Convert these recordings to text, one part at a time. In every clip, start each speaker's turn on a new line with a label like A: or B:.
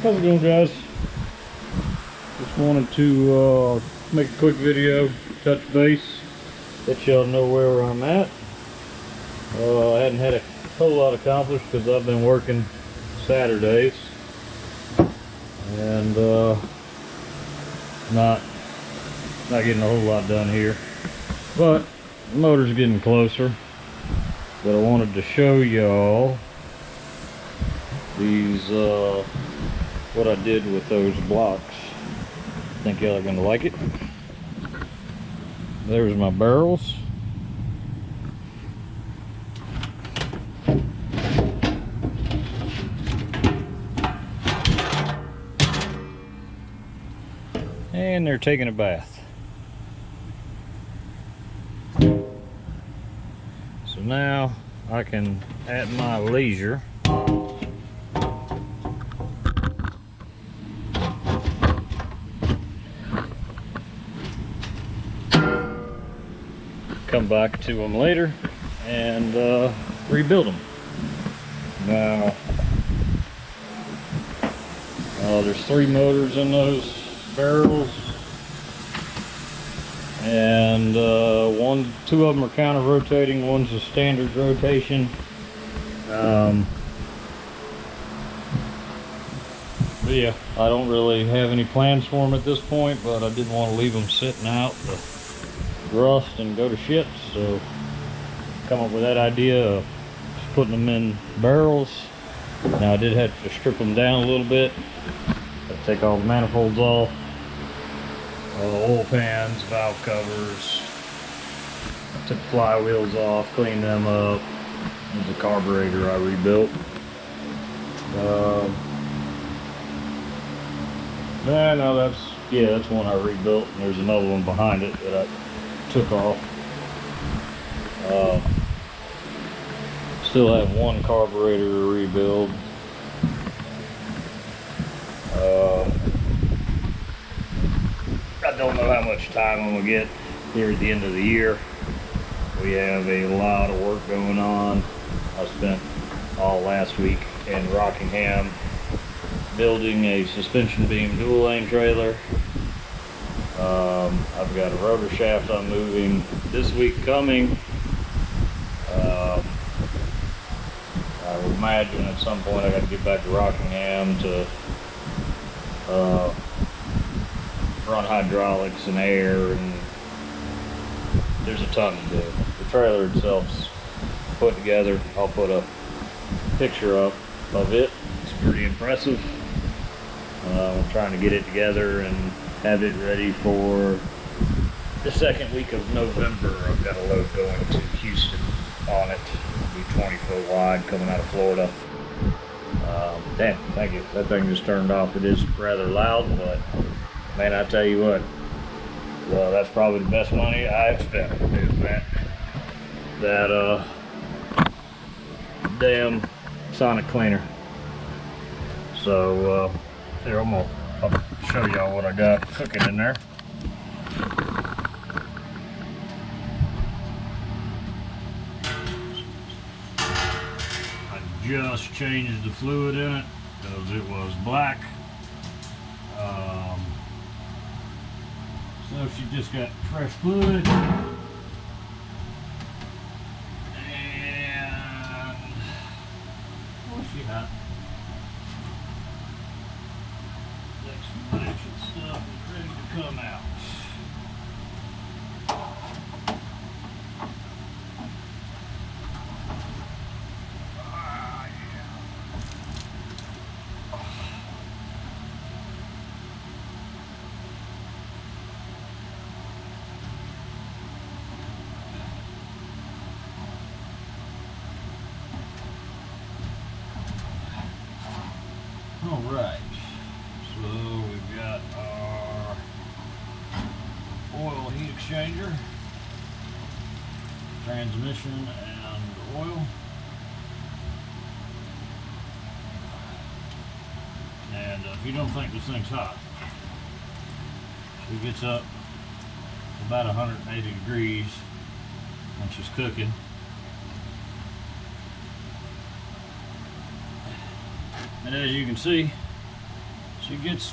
A: How's it going, guys? Just wanted to make a quick video, touch base, let y'all know where I'm at. I hadn't had a whole lot accomplished because I've been working Saturdays and not getting a whole lot done here. But the motor's getting closer. But I wanted to show y'all these what I did with those blocks. I think y'all are gonna like it. There's my barrels. And they're taking a bath. So now I can, at my leisure, come back to them later and rebuild them. Now, there's 3 motors in those barrels, and 2 of them are counter rotating, one's a standard rotation. But yeah, I don't really have any plans for them at this point, but I didn't want to leave them sitting out to rust and go to shit, so come up with that idea of just putting them in barrels. Now I did have to strip them down a little bit, take all the manifolds off, oil pans, valve covers, took the flywheels off, cleaned them up. There's a carburetor I rebuilt. No, that's one I rebuilt, and there's another one behind it that I took off. Still have one carburetor to rebuild. I don't know how much time I'm gonna get here at the end of the year. We have a lot of work going on. I spent all last week in Rockingham building a suspension beam dual lane trailer. I've got a rotor shaft I'm moving this week coming. I would imagine at some point I got to get back to Rockingham to run hydraulics and air, and there's a ton to do. The trailer itself's put together. I'll put a picture up of it. It's pretty impressive. I'm trying to get it together and have it ready for the second week of November. I've got a load going to Houston on it. It'll be 20 foot wide coming out of Florida. Damn, thank you. That thing just turned off. It is rather loud, but man, I tell you what, well, that's probably the best money I've spent, is that damn sonic cleaner. So here, I'll show y'all what I got cooking in there. I just changed the fluid in it because it was black. So she just got fresh fluid. And what's she got? Expansion stuff is ready to come out. All right, so we've got our oil heat exchanger, transmission, and oil. And if you don't think this thing's hot, it gets up to about 180 degrees when she's cooking. And as you can see, she gets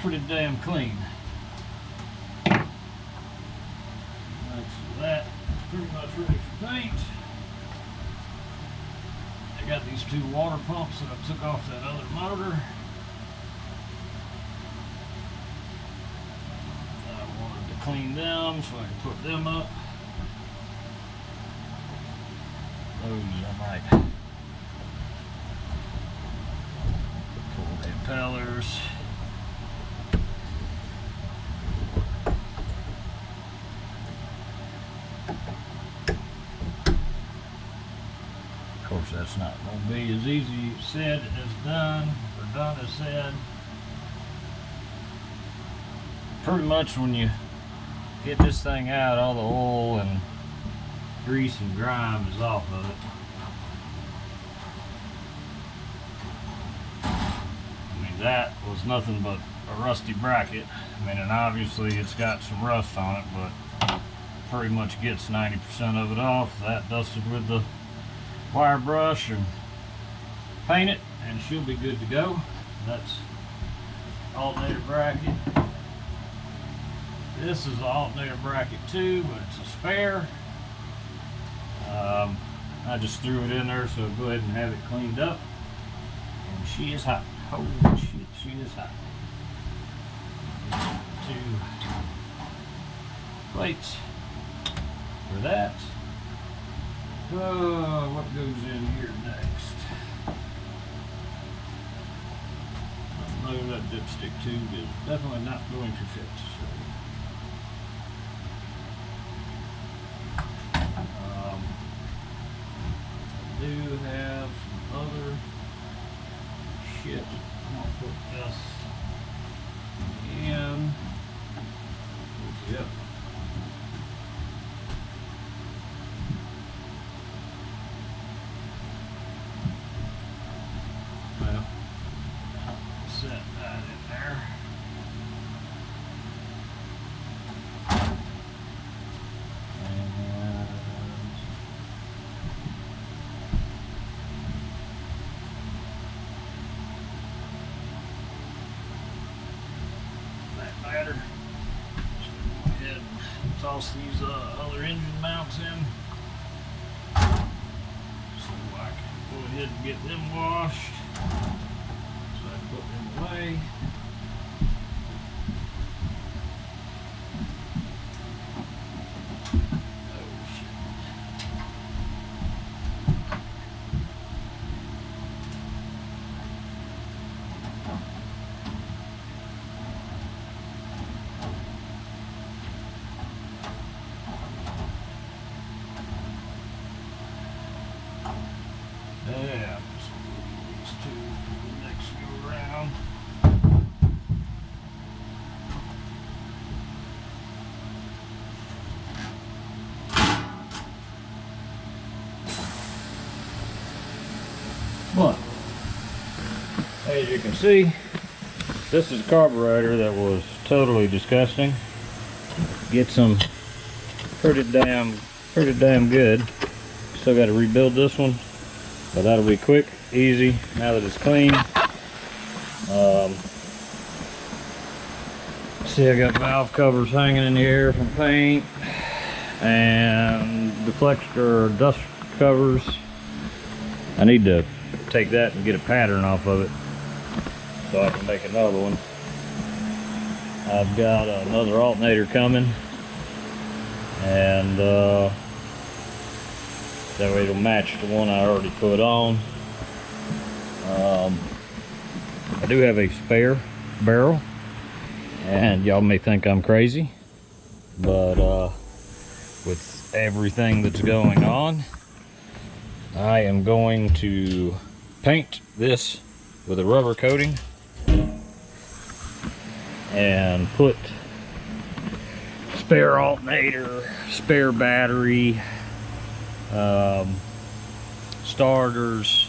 A: pretty damn clean. So that is pretty much ready for paint. I got these two water pumps that I took off that other motor. I wanted to clean them so I can put them up. Those I might pull the impellers. Of course, that's not going to be as easy said as done, or done as said. Pretty much when you get this thing out, all the oil and grease and grime is off of it. I mean, that was nothing but a rusty bracket. I mean, and obviously it's got some rust on it, but pretty much gets 90% of it off. That dusted with the wire brush and paint it, and she'll be good to go. That's alternator bracket. This is the alternator bracket too, but it's a spare. I just threw it in there, so I'll go ahead and have it cleaned up. And she is hot. Holy shit, she is hot. Two plates for that. What goes in here next? I know that dipstick tube is definitely not going to fit. I do have some other shit. I'm gonna put this in. Yep. Well, set that in there. Matter. So go ahead and toss these other engine mounts in, so I can go ahead and get them washed. So I can put them away. Yeah, just these two for the next go around. But as you can see, this is a carburetor that was totally disgusting. Gets them pretty damn good. Still got to rebuild this one. But that'll be quick, easy, now that it's clean. See, I got valve covers hanging in here from paint, and deflector dust covers. I need to take that and get a pattern off of it so I can make another one. I've got another alternator coming, and that way it'll match the one I already put on. I do have a spare barrel, and y'all may think I'm crazy, but with everything that's going on, I am going to paint this with a rubber coating and put spare alternator, spare battery, starters,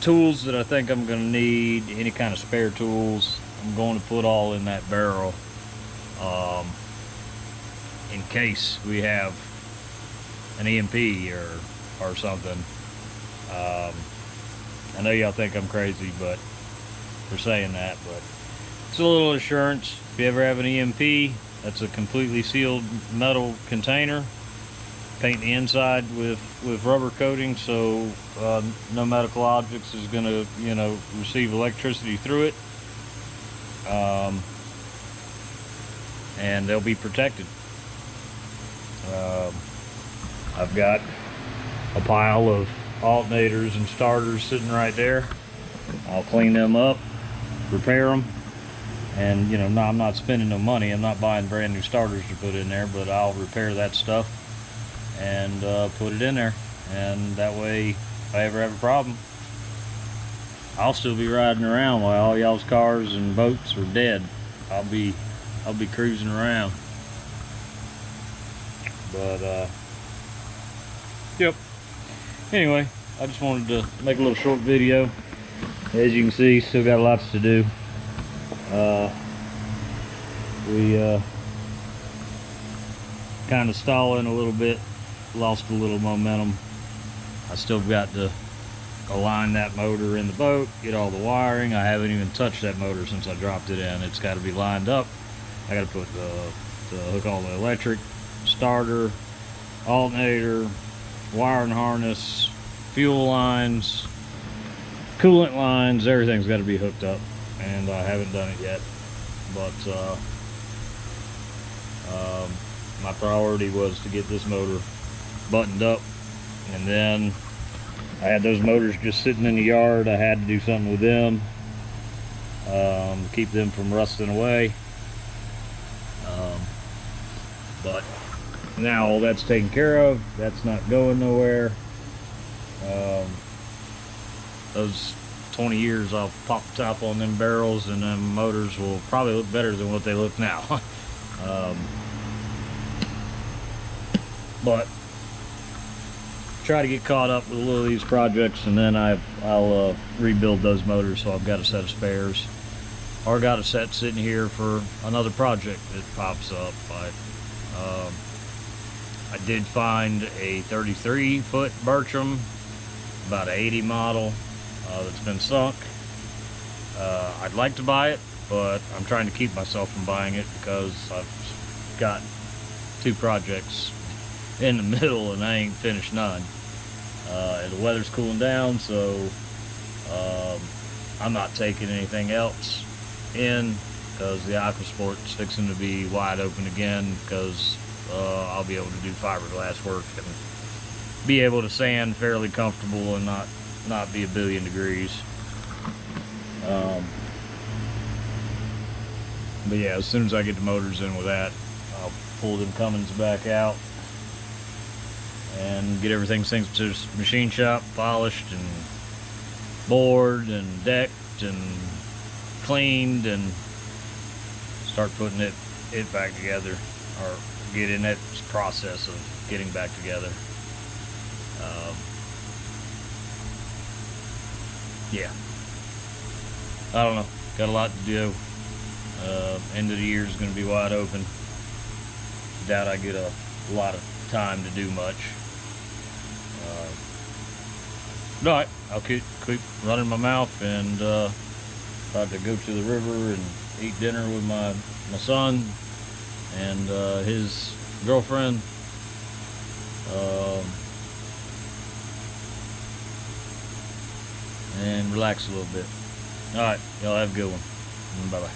A: tools that I think I'm going to need, any kind of spare tools, I'm going to put all in that barrel in case we have an EMP or something. I know y'all think I'm crazy, but for saying that, but it's a little assurance. If you ever have an EMP, that's a completely sealed metal container. Paint the inside with rubber coating, so no medical objects is going to, you know, receive electricity through it, and they'll be protected. I've got a pile of alternators and starters sitting right there. I'll clean them up, repair them, and you know, no, I'm not spending no money. I'm not buying brand new starters to put in there, but I'll repair that stuff and put it in there, and that way if I ever have a problem, I'll still be riding around while all y'all's cars and boats are dead. I'll be cruising around. But yep, anyway, I just wanted to make a little short video. As you can see, still got lots to do. We kind of stalling a little bit, lost a little momentum. I still got to align that motor in the boat, get all the wiring. I haven't even touched that motor since I dropped it in. It's got to be lined up. I got to put the hook all the electric, starter, alternator, wiring harness, fuel lines, coolant lines, everything's got to be hooked up, and I haven't done it yet. But my priority was to get this motor buttoned up, and then I had those motors just sitting in the yard. I had to do something with them, keep them from rusting away. But now all that's taken care of. That's not going nowhere. Those 20 years I'll pop the top on them barrels, and them motors will probably look better than what they look now. But try to get caught up with a little of these projects, and then I'll rebuild those motors, so I've got a set of spares, or got a set sitting here for another project that pops up. I did find a 33-foot Bertram, about an 80 model, that's been sunk. I'd like to buy it, but I'm trying to keep myself from buying it because I've got 2 projects in the middle and I ain't finished none. And the weather's cooling down, so I'm not taking anything else in, because the aquasport's fixing to be wide open again, because I'll be able to do fiberglass work and be able to sand fairly comfortable and not be a billion degrees. But yeah, as soon as I get the motors in with that, I'll pull them Cummins back out and get everything synced to the machine shop, polished and bored and decked and cleaned, and start putting it back together, or get in that process of getting back together. Yeah, I don't know, got a lot to do. End of the year is going to be wide open. Doubt I get a lot of time to do much. Alright, I'll keep running my mouth, and about to go to the river and eat dinner with my son and his girlfriend. And relax a little bit. Alright, y'all have a good one. Bye bye.